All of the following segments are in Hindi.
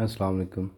अस्सलाम वालेकुम।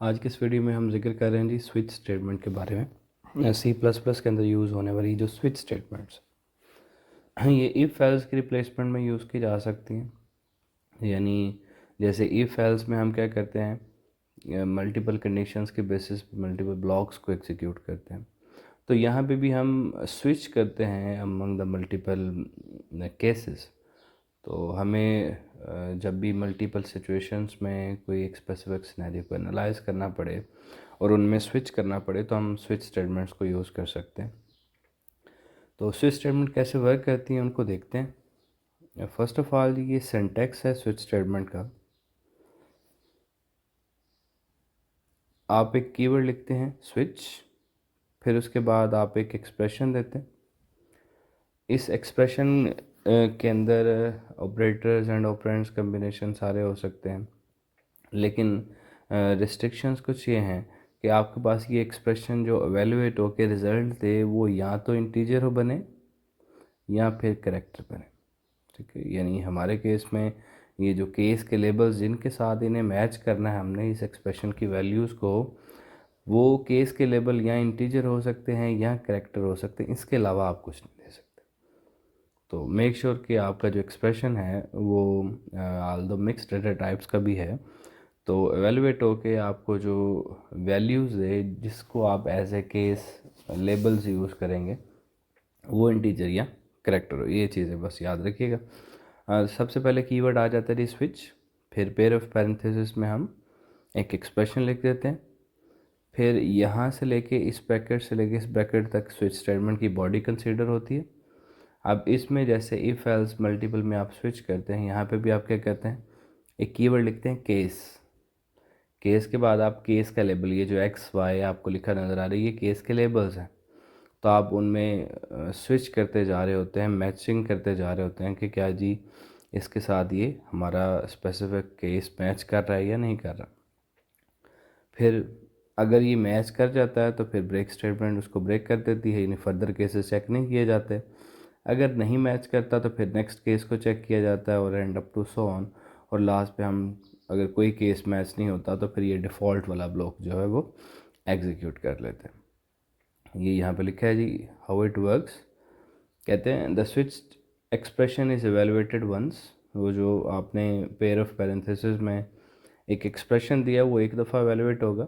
आज के इस वीडियो में हम जिक्र कर रहे हैं जी स्विच स्टेटमेंट के बारे में। सी प्लस प्लस के अंदर यूज़ होने वाली जो स्विच स्टेटमेंट्स ये इफ़ एल्स की रिप्लेसमेंट में यूज़ की जा सकती हैं। यानी जैसे इफ़ एल्स में हम क्या करते हैं, मल्टीपल कंडीशंस के बेसिस पे मल्टीपल ब्लॉक्स को एग्जीक्यूट करते हैं। तो यहाँ पे भी हम स्विच करते हैं अमंग द मल्टीपल केसेस। तो हमें जब भी मल्टीपल सिचुएशंस में कोई एक स्पेसिफिक सिनेरियो को एनालाइज करना पड़े और उनमें स्विच करना पड़े तो हम स्विच स्टेटमेंट्स को यूज़ कर सकते हैं। तो स्विच स्टेटमेंट कैसे वर्क करती हैं उनको देखते हैं। फर्स्ट ऑफ ऑल ये सिंटैक्स है स्विच स्टेटमेंट का। आप एक कीवर्ड लिखते हैं स्विच, फिर उसके बाद आप एक एक्सप्रेशन देते हैं। इस एक्सप्रेशन के अंदर ऑपरेटर्स एंड ऑपरेंड्स कम्बिनेशन सारे हो सकते हैं, लेकिन रिस्ट्रिक्शंस कुछ ये हैं कि आपके पास ये एक्सप्रेशन जो एवेलुएट होकर रिज़ल्ट दे वो या तो इंटीजर हो बने या फिर करेक्टर बने। ठीक है, यानी हमारे केस में ये जो केस के लेबल्स जिनके साथ इन्हें मैच करना है हमने इस एक्सप्रेशन की वैल्यूज़ को, वो केस के लेबल या इंटीजर हो सकते हैं या करेक्टर हो सकते हैं। इसके अलावा आप कुछ नहीं दे सकते। तो मेक श्योर कि आपका जो एक्सप्रेशन है वो all the mix data types का भी है। तो एवेलुएट होके आपको जो वैल्यूज़ है जिसको आप as a case labels use करेंगे वो इंटीजर या करेक्टर हो। ये चीज़ें बस याद रखिएगा। सबसे पहले कीवर्ड आ जाता है स्विच, फिर पेयर ऑफ पैरेंथेसिस में हम एक एक्सप्रेशन लिख देते हैं। फिर यहाँ से लेके इस ब्रैकेट से लेके इस ब्रैकेट तक स्विच स्टेटमेंट की बॉडी कंसीडर होती है। अब इसमें जैसे इफ़ एल्स मल्टीपल में आप स्विच करते हैं, यहाँ पे भी आप क्या करते हैं, एक कीवर्ड लिखते हैं केस। केस के बाद आप केस का लेबल, ये जो एक्स वाई आपको लिखा नज़र आ रहा है ये केस के लेबल्स हैं। तो आप उनमें स्विच करते जा रहे होते हैं, मैचिंग करते जा रहे होते हैं कि क्या जी इसके साथ ये हमारा स्पेसिफिक केस मैच कर रहा है या नहीं कर रहा। फिर अगर ये मैच कर जाता है तो फिर ब्रेक स्टेटमेंट उसको ब्रेक कर देती है, यानी फर्दर केसेस चेक नहीं किए जाते। अगर नहीं मैच करता तो फिर नेक्स्ट केस को चेक किया जाता है और and up to so on. और लास्ट पे हम अगर कोई केस मैच नहीं होता तो फिर ये डिफ़ॉल्ट वाला ब्लॉक जो है वो एग्जीक्यूट कर लेते हैं। ये यहाँ पे लिखा है जी हाउ इट वर्क्स। कहते हैं the switch expression is evaluated once. वो जो आपने पेयर ऑफ पैरेंथेसिस में एक एक्सप्रेशन दिया वो एक दफ़ा एवेलुएट होगा।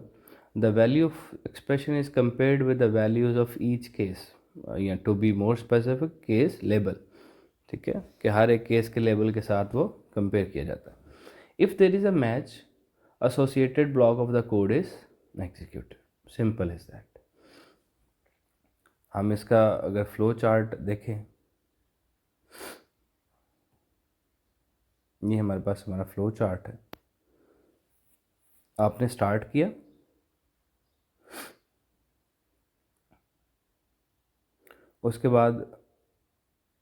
The value of expression is compared with the values of each case, या to be more specific case label. ठीक है, कि हर एक केस के लेबल के साथ वो कंपेयर किया जाता है। If there is a match associated block of the code is executed, simple as that। हम इसका अगर फ्लो चार्ट देखें, ये हमारे पास हमारा फ्लो चार्ट है। आपने स्टार्ट किया, उसके बाद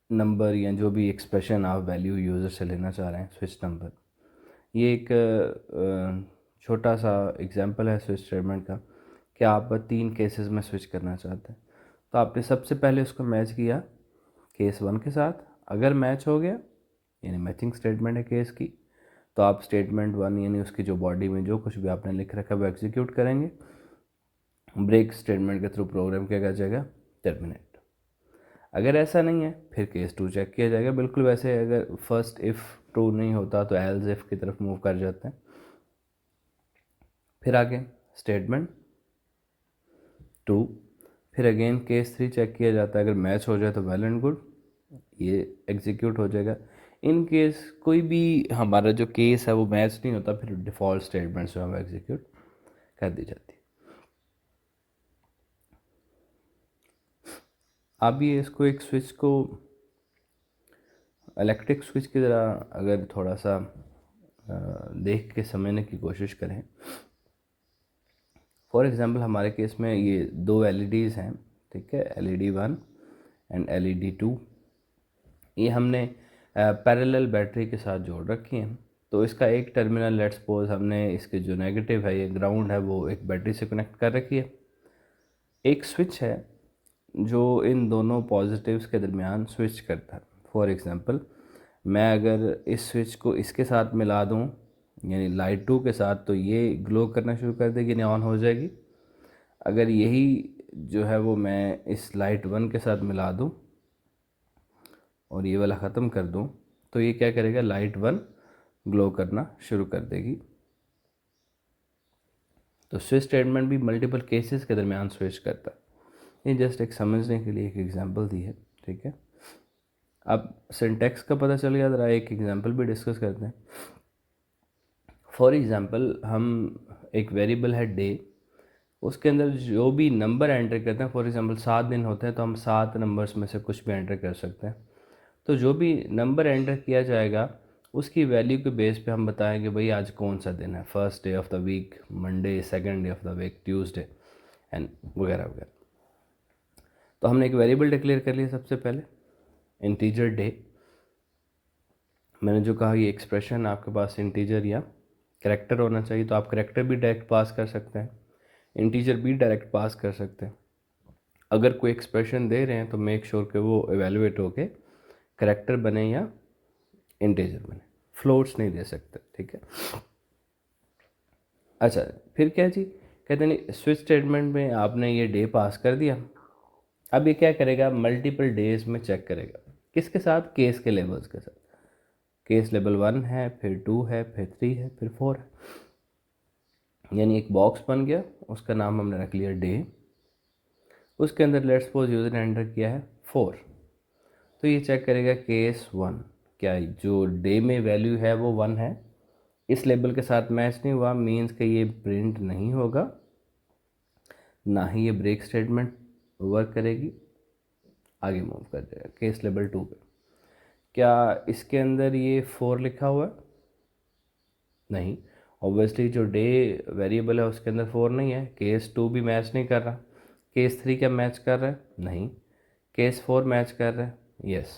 नंबर या जो भी एक्सप्रेशन आप वैल्यू यूज़र से लेना चाह रहे हैं, स्विच नंबर, ये एक छोटा सा एग्जांपल है स्विच स्टेटमेंट का कि आप 3 केसेस में स्विच करना चाहते हैं। तो आपने सबसे पहले उसको मैच किया केस 1 के साथ। अगर मैच हो गया, यानी मैचिंग स्टेटमेंट है केस की, तो आप स्टेटमेंट 1 यानी उसकी जो बॉडी में जो कुछ भी आपने लिख रखा है वो एग्जीक्यूट करेंगे। ब्रेक स्टेटमेंट के थ्रू प्रोग्राम क्या कर जाएगा, टर्मिनेट। अगर ऐसा नहीं है फिर केस 2 चेक किया जाएगा, बिल्कुल वैसे अगर फर्स्ट इफ़ ट्रू नहीं होता तो एल्स इफ की तरफ मूव कर जाते हैं। फिर आगे स्टेटमेंट 2, फिर अगेन केस 3 चेक किया जाता है। अगर मैच हो जाए तो वेल एंड गुड, ये एग्जीक्यूट हो जाएगा। इन केस कोई भी हमारा जो केस है वो मैच नहीं होता, फिर डिफ़ॉल्ट स्टेटमेंट जो है एग्जीक्यूट कर दी जाती है। अब ये इसको एक स्विच को इलेक्ट्रिक स्विच की तरह अगर थोड़ा सा देख के समझने की कोशिश करें। फॉर एग्ज़ाम्पल हमारे केस में ये 2 LEDs हैं, ठीक है, LED 1 एंड LED 2। ये हमने पैरेलल बैटरी के साथ जोड़ रखी हैं। तो इसका एक टर्मिनल लेट्स सपोज हमने इसके जो नेगेटिव है, ये ग्राउंड है, वो एक बैटरी से कनेक्ट कर रखी है। एक स्विच है जो इन दोनों पॉजिटिव्स के दरमियान स्विच करता है। फॉर एग्ज़ाम्पल मैं अगर इस स्विच को इसके साथ मिला दूं यानी लाइट 2 के साथ तो ये ग्लो करना शुरू कर देगी, यानी ऑन हो जाएगी। अगर यही जो है वो मैं इस लाइट 1 के साथ मिला दूँ और ये वाला ख़त्म कर दूँ तो ये क्या करेगा, लाइट 1 ग्लो करना शुरू कर देगी। तो स्विच स्टेटमेंट भी मल्टीपल केसेस के दरमियान स्विच करता है। ये जस्ट एक समझने के लिए एक एग्जांपल दी है, ठीक है। अब सिंटैक्स का पता चल गया, ज़रा एक एग्जांपल भी डिस्कस करते हैं। फॉर एग्जांपल हम एक वेरिएबल है डे, उसके अंदर जो भी नंबर एंटर करते हैं, फॉर एग्जांपल 7 दिन होते हैं तो हम 7 नंबर्स में से कुछ भी एंटर कर सकते हैं। तो जो भी नंबर एंटर किया जाएगा उसकी वैल्यू के बेस पे हम बताएंगे भाई आज कौन सा दिन है, first day of the week, Monday, second day of the week, Tuesday and वगैरह वगैरह। तो हमने एक वेरिएबल डिक्लेयर कर लिया सबसे पहले, इंटीजर डे। मैंने जो कहा ये एक्सप्रेशन आपके पास इंटीजर या कैरेक्टर होना चाहिए, तो आप कैरेक्टर भी डायरेक्ट पास कर सकते हैं, इंटीजर भी डायरेक्ट पास कर सकते हैं। अगर कोई एक्सप्रेशन दे रहे हैं तो मेक श्योर कि वो एवेलुएट होके कैरेक्टर बने या इंटीजर बने, फ्लोट्स नहीं दे सकते, ठीक है। अच्छा, फिर क्या जी, कहते हैं स्विच स्टेटमेंट में आपने ये डे पास कर दिया। अब ये क्या करेगा, मल्टीपल डेज में चेक करेगा, किसके साथ, केस के लेवल्स के साथ। केस लेवल 1 है, फिर 2 है, फिर 3 है, फिर 4 है, यानी एक बॉक्स बन गया, उसका नाम हमने रख लिया डे। उसके अंदर लेट्स सपोज यूज़र ने एंटर किया है 4, तो ये चेक करेगा केस 1, क्या जो डे में वैल्यू है वो 1 है, इस लेबल के साथ मैच नहीं हुआ, मीन्स कि ये प्रिंट नहीं होगा, ना ही ये ब्रेक स्टेटमेंट वर्क करेगी, आगे मूव कर जाएगा केस लेवल 2 पे। क्या इसके अंदर ये 4 लिखा हुआ है? नहीं, ऑब्वियसली जो डे वेरिएबल है उसके अंदर 4 नहीं है। केस 2 भी मैच नहीं कर रहा। केस 3 क्या मैच कर रहा है? नहीं। केस 4 मैच कर रहा है? यस।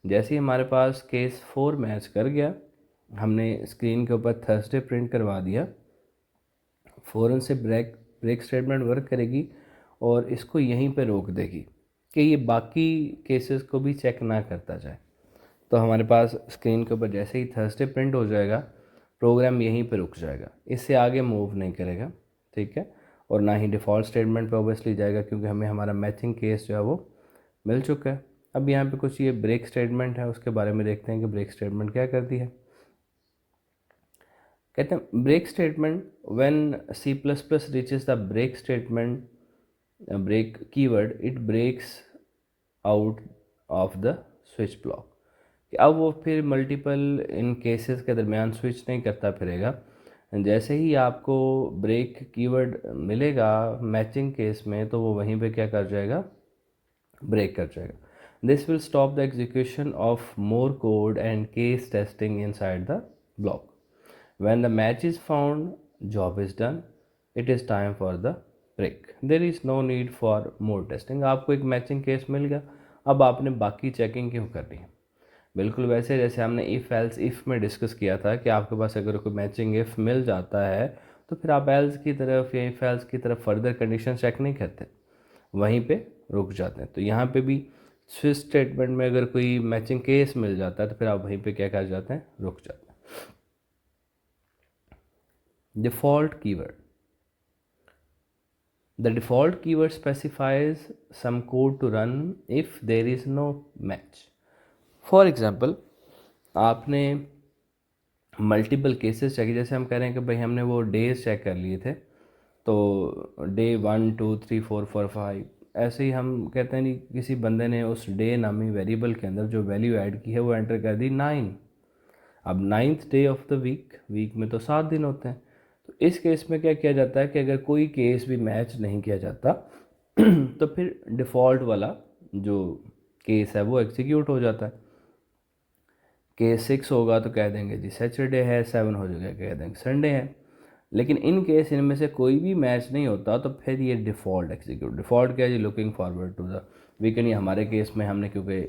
जैसे ही हमारे पास केस 4 मैच कर गया, हमने स्क्रीन के ऊपर थर्सडे प्रिंट करवा दिया, फ़ौरन से ब्रेक स्टेटमेंट वर्क करेगी और इसको यहीं पे रोक देगी कि ये बाकी केसेस को भी चेक ना करता जाए। तो हमारे पास स्क्रीन के ऊपर जैसे ही थर्सडे प्रिंट हो जाएगा, प्रोग्राम यहीं पे रुक जाएगा, इससे आगे मूव नहीं करेगा, ठीक है। और ना ही डिफ़ॉल्ट स्टेटमेंट पे ऑब्वियसली जाएगा, क्योंकि हमें हमारा मैचिंग केस जो है वो मिल चुका है। अब यहाँ पे कुछ ये ब्रेक स्टेटमेंट है, उसके बारे में देखते हैं कि ब्रेक स्टेटमेंट क्या करती है। कहते हैं break statement, when C plus plus reaches the break statement break keyword, it breaks out of the switch block. कि अब वो फिर मल्टीपल इन केसेस के दरमियान स्विच नहीं करता फिरेगा। जैसे ही आपको ब्रेक कीवर्ड मिलेगा मैचिंग केस में, तो वो वहीं पे क्या कर जाएगा, ब्रेक कर जाएगा। This will stop the execution of more code and case testing inside the block. When the match is found, job is done. It is time for the break. There is no need for more testing. आपको एक मैचिंग केस मिल गया, अब आपने बाकी चेकिंग क्यों करनी है? बिल्कुल वैसे जैसे हमने इफ़ एल्स इफ़ में डिस्कस किया था कि आपके पास अगर कोई मैचिंग इफ़ मिल जाता है तो फिर आप एल्स की तरफ या इफ़ एल्स की तरफ फर्दर कंडीशन चेक नहीं करते, वहीं पे रुक जाते हैं। तो यहाँ पे भी स्विच स्टेटमेंट में अगर कोई मैचिंग केस मिल जाता है तो फिर आप वहीं पे क्या कर जाते हैं, रुक जाते हैं। Default keyword. The default keyword specifies some code to run if there is no match. For example, आपने मल्टीपल केसेस चेक, जैसे हम कह रहे हैं कि भाई हमने वो डेज चेक कर लिए थे, तो डे 1 2 3 4 4 5, ऐसे ही हम कहते हैं नहीं, किसी बंदे ने उस डे नामी वेरिएबल के अंदर जो वैल्यू ऐड की है वो एंटर कर दी 9। अब 9th day of the week में तो 7 दिन होते हैं। तो इस केस में क्या किया जाता है कि अगर कोई केस भी मैच नहीं किया जाता तो फिर डिफ़ॉल्ट वाला जो केस है वो एग्जीक्यूट हो जाता है। केस 6 होगा तो कह देंगे जी सैटरडे है, 7 हो जाएगा कह देंगे संडे है। लेकिन इन केस इनमें से कोई भी मैच नहीं होता तो फिर ये डिफ़ॉल्ट एग्जीक्यूट। डिफ़ॉल्ट क्या है जी, looking forward to the weekend. हमारे केस में हमने क्योंकि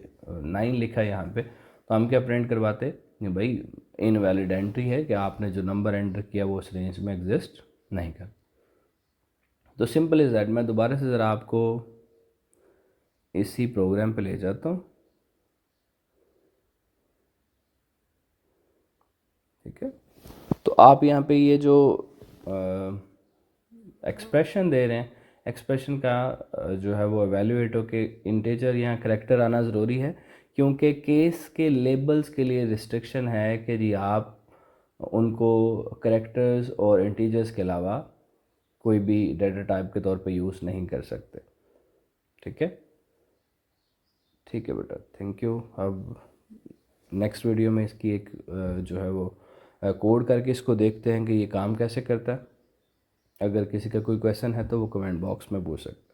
9 लिखा है यहाँ पे, तो हम क्या प्रिंट करवाते कि भाई इनवैलिड एंट्री है, कि आपने जो नंबर एंटर किया वो उस रेंज में एग्जिस्ट नहीं कर। तो सिंपल इज़ दैट। मैं दोबारा से ज़रा आपको इसी प्रोग्राम पे ले जाता हूँ, ठीक है। तो आप यहाँ पे ये जो एक्सप्रेशन दे रहे हैं, एक्सप्रेशन का जो है वो एवेल्यूएट होके इंटीजर या करैक्टर आना ज़रूरी है, क्योंकि केस के लेबल्स के लिए रिस्ट्रिक्शन है कि जी आप उनको करैक्टर्स और इंटीजर्स के अलावा कोई भी डेटा टाइप के तौर पे यूज़ नहीं कर सकते। ठीक है, ठीक है बेटा, थैंक यू। अब नेक्स्ट वीडियो में इसकी एक जो है वो कोड करके इसको देखते हैं कि ये काम कैसे करता है। अगर किसी का कोई क्वेश्चन है तो वो कमेंट बॉक्स में पूछ सकते हैं।